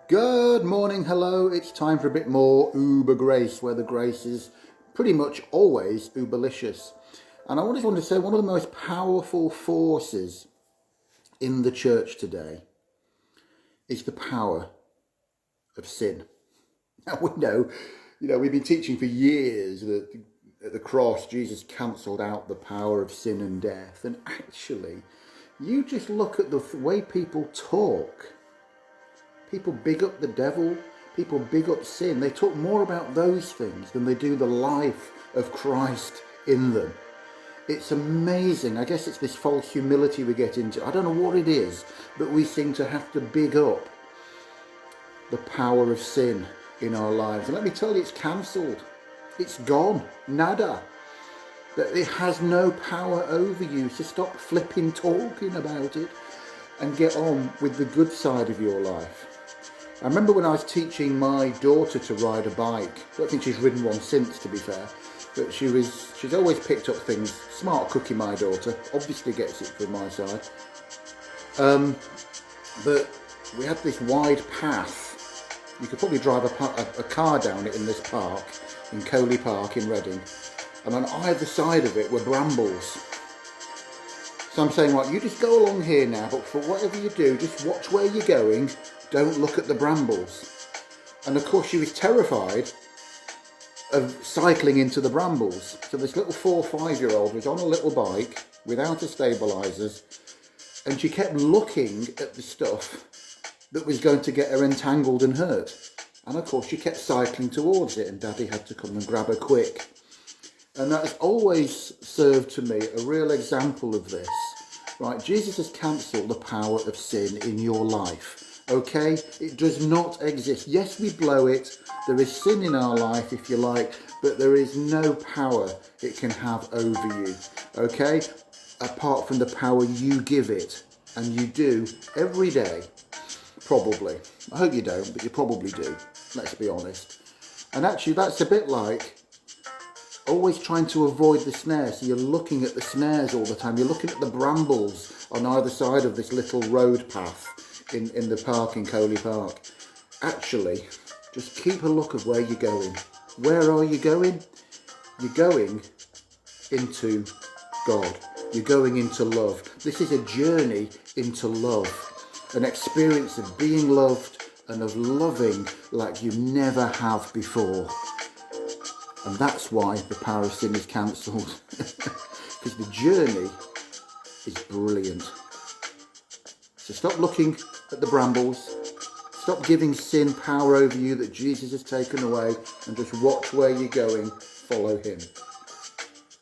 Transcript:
Good morning, hello. It's time for a bit more Uber Grace, where the grace is pretty much always Uberlicious. And I just want to say one of the most powerful forces in the church today is the power of sin. Now we know, we've been teaching for years that at the cross Jesus cancelled out the power of sin and death. And actually, you just look at the way people talk. People big up the devil, people big up sin. They talk more about those things than they do the life of Christ in them. It's amazing. I guess it's this false humility we get into. I don't know what it is, but we seem to have to big up the power of sin in our lives. And let me tell you, it's cancelled. It's gone. Nada. That it has no power over you. So stop flipping talking about it and get on with the good side of your life. I remember when I was teaching my daughter to ride a bike. I don't think she's ridden one since, to be fair. But she's always picked up things. Smart cookie, my daughter. Obviously gets it from my side. But we had this wide path. You could probably drive a car down it in this park, in Coley Park in Reading. And on either side of it were brambles. So I'm saying, right, you just go along here now, but for whatever you do, just watch where you're going. Don't look at the brambles. And of course she was terrified of cycling into the brambles. So this little 4 or 5-year-old was on a little bike without her stabilisers, and she kept looking at the stuff that was going to get her entangled and hurt. And of course she kept cycling towards it, and Daddy had to come and grab her quick. And that has always served to me a real example of this. Right, Jesus has cancelled the power of sin in your life. Okay, it does not exist. Yes, we blow it. There is sin in our life, if you like, but there is no power it can have over you. Okay, apart from the power you give it, and you do every day. Probably. I hope you don't, but you probably do. Let's be honest. And actually, that's a bit like always trying to avoid the snares. So you're looking at the snares all the time. You're looking at the brambles on either side of this little road path in the park in Coley Park. Actually, just keep a look at where you're going. Where are you going? You're going into God. You're going into love. This is a journey into love. An experience of being loved and of loving like you never have before. And that's why the power of sin is cancelled. Because the journey is brilliant. So stop looking at the brambles. Stop giving sin power over you that Jesus has taken away, and just watch where you're going. Follow him.